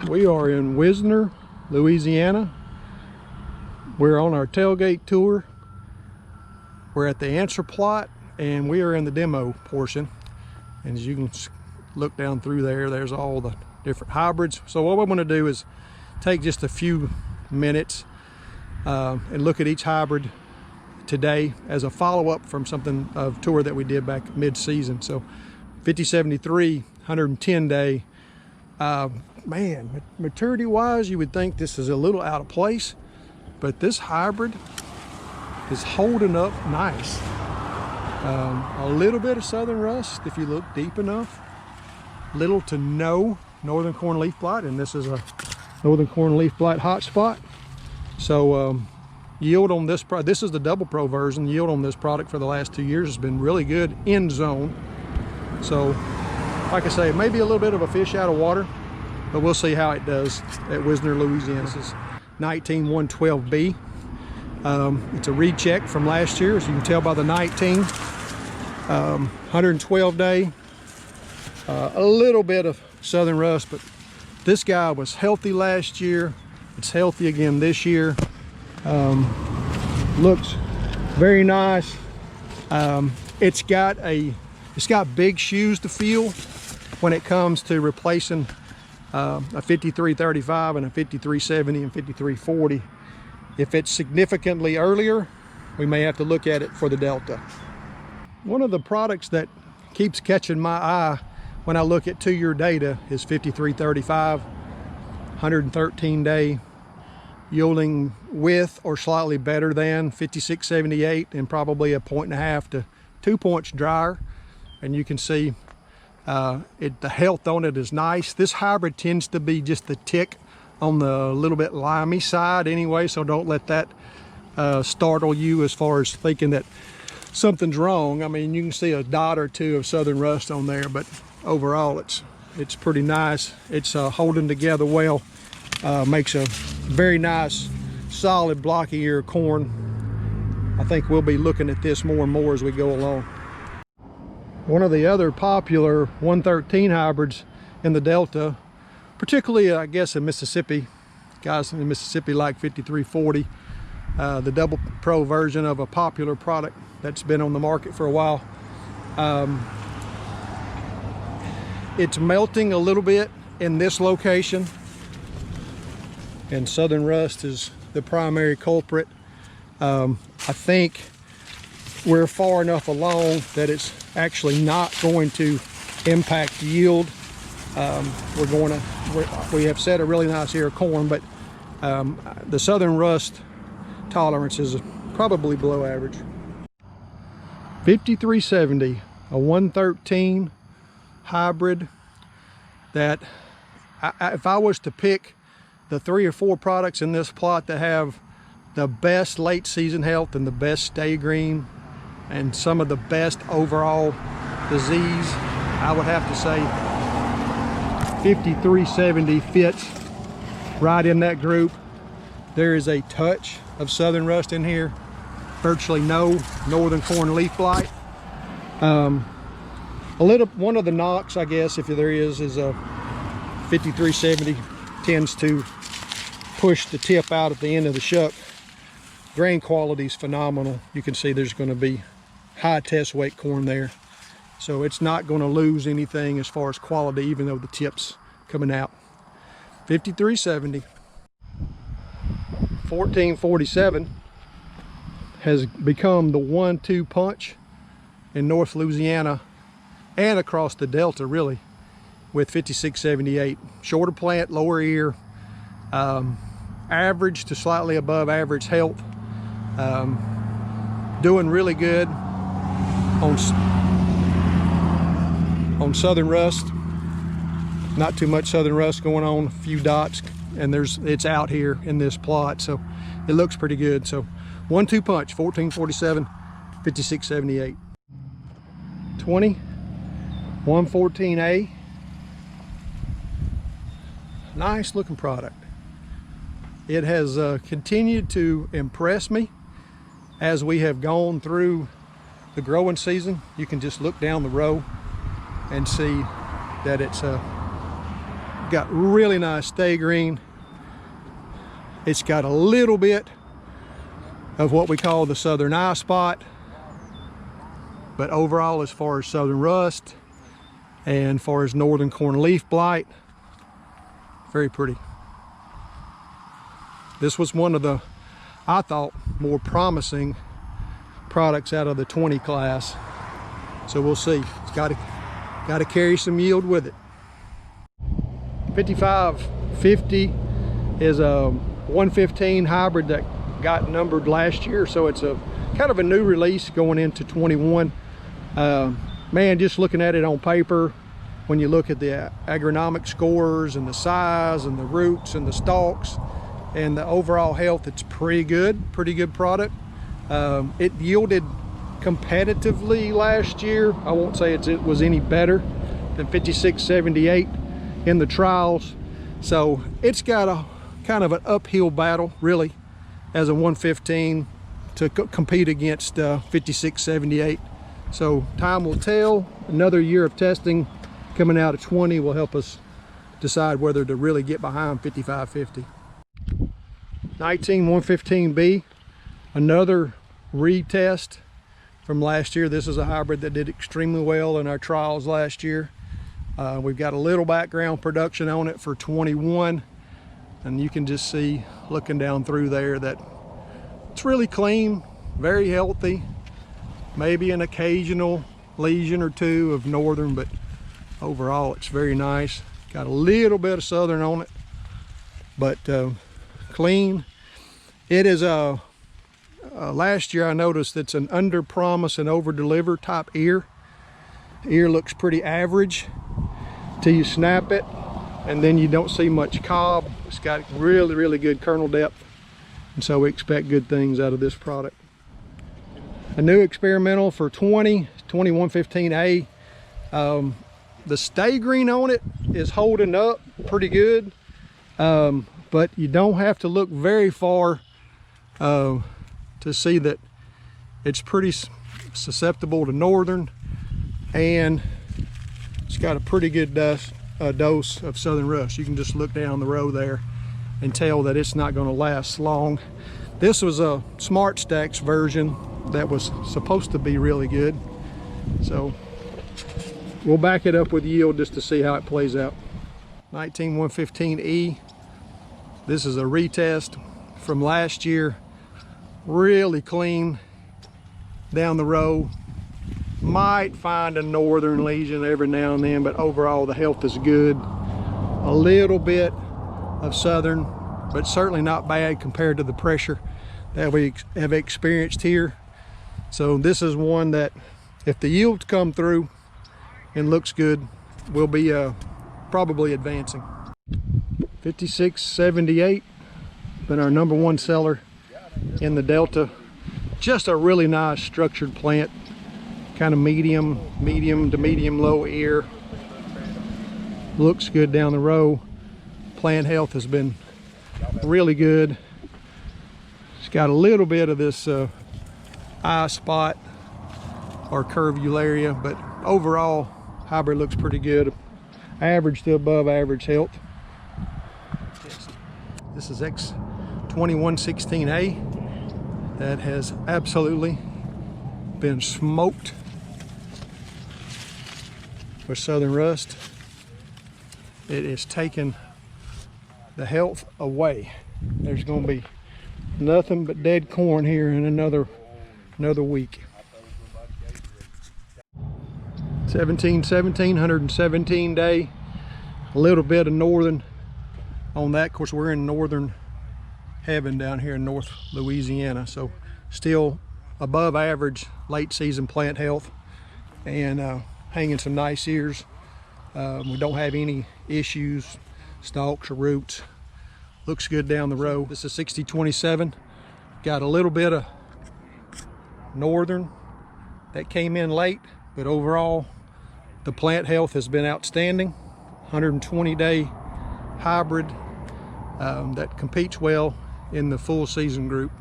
We are in Wisner, Louisiana. We're on our tailgate tour. We're at the answer plot and we are in the demo portion. And as you can look down through there, there's all the different hybrids. So what we're going to do is take just a few minutes and look at each hybrid today as a follow-up from something of tour that we did back mid-season. So 5073, 110 day. Man, maturity wise, you would think this is a little out of place, but this hybrid is holding up nice. A little bit of southern rust if you look deep enough. Little to no northern corn leaf blight, and this is a northern corn leaf blight hotspot. So yield on this this is the double pro version. Yield on this product for the last 2 years has been really good in zone. So like I say, maybe a little bit of a fish out of water, but we'll see how it does at Wisner, Louisiana. This is 19112B. It's a recheck from last year, as you can tell by the 19. 112 day. A little bit of southern rust, but this guy was healthy last year. It's healthy again this year. Looks very nice. It's got big shoes to fill when it comes to replacing a 5335 and a 5370 and 5340. If it's significantly earlier, we may have to look at it for the Delta. One of the products that keeps catching my eye when I look at 2-year data is 5335, 113 day, yielding with or slightly better than 5678 and probably 1.5 to 2 points drier. And you can see the health on it is nice. This hybrid tends to be just the tick on the little bit limey side anyway, so don't let that startle you as far as thinking that something's wrong. I mean, you can see a dot or two of southern rust on there, but overall it's pretty nice. It's holding together well. Makes a very nice solid blocky ear corn. I think we'll be looking at this more and more as we go along. One of the other popular 113 hybrids in the Delta, particularly I guess in Mississippi, guys in Mississippi like 5340, the double pro version of a popular product that's been on the market for a while. It's melting a little bit in this location, and southern rust is the primary culprit. I think we're far enough along that it's actually not going to impact yield. We have set a really nice ear of corn, but the southern rust tolerance is probably below average. 5370, a 113 hybrid that if I was to pick the 3 or 4 products in this plot that have the best late season health and the best stay green and some of the best overall disease, I would have to say 5370 fits right in that group. There is a touch of southern rust in here, virtually no northern corn leaf blight. One of the knocks, I guess, if there is a 5370 tends to push the tip out at the end of the shuck. Grain quality is phenomenal. You can see there's going to be high test weight corn there, so it's not going to lose anything as far as quality, even though the tip's coming out. 5370. 1447 has become the 1-2 punch in North Louisiana and across the Delta, really, with 5678. Shorter plant, lower ear, average to slightly above average health. Doing really good on southern rust. Not too much southern rust going on, a few dots, and it's out here in this plot, so it looks pretty good. So 1-2 punch, 1447, 5678. 114A, nice looking product. It has continued to impress me as we have gone through the growing season. You can just look down the row and see that it's got really nice stay green. It's got a little bit of what we call the southern eye spot, but overall, as far as southern rust and far as northern corn leaf blight, very pretty. This was one of the, I thought, more promising products out of the 20 class. So we'll see. It's got to carry some yield with it. 5550 is a 115 hybrid that got numbered last year, so it's a kind of a new release going into 21. Man, just looking at it on paper, when you look at the agronomic scores and the size and the roots and the stalks and the overall health, it's pretty good product. It yielded competitively last year. I won't say it was any better than 5678 in the trials, so it's got a kind of an uphill battle really as a 115 to compete against 5678. So time will tell. Another year of testing coming out of 20 will help us decide whether to really get behind 5550. 19115B, another retest from last year. This is a hybrid that did extremely well in our trials last year. We've got a little background production on it for 21, and you can just see looking down through there that it's really clean, very healthy, maybe an occasional lesion or two of northern, but overall it's very nice. Got a little bit of southern on it, but clean. It is last year I noticed it's an under promise and over deliver type ear. Ear looks pretty average till you snap it, and then you don't see much cob. It's got really good kernel depth, and so we expect good things out of this product. A new experimental for 2115A. The stay green on it is holding up pretty good, but you don't have to look very far to see that it's pretty susceptible to northern, and it's got a pretty good dose of southern rust. You can just look down the row there and tell that it's not going to last long. This was a Smart Stacks version that was supposed to be really good, so we'll back it up with yield just to see how it plays out. 19115E, this is a retest from last year. Really clean down the row. Might find a northern lesion every now and then, but overall the health is good. A little bit of southern, but certainly not bad compared to the pressure that we have experienced here. So this is one that, if the yields come through and looks good, we'll be probably advancing. 5678, been our #1 seller in the Delta. Just a really nice structured plant, kind of medium to medium low ear. Looks good down the row. Plant health has been really good. It's got a little bit of this eye spot or curvularia, but overall hybrid looks pretty good. Average to above average health. This is X2116A that has absolutely been smoked with southern rust. It is taking the health away. There's going to be nothing but dead corn here in another week. 1717, 117 day. A little bit of northern on that. Of course, we're in northern heaven down here in North Louisiana, so still above average late season plant health, and hanging some nice ears. We don't have any issues, stalks or roots. Looks good down the row. This is 6027. Got a little bit of northern that came in late, but overall the plant health has been outstanding. 120 day hybrid that competes well in the full season group.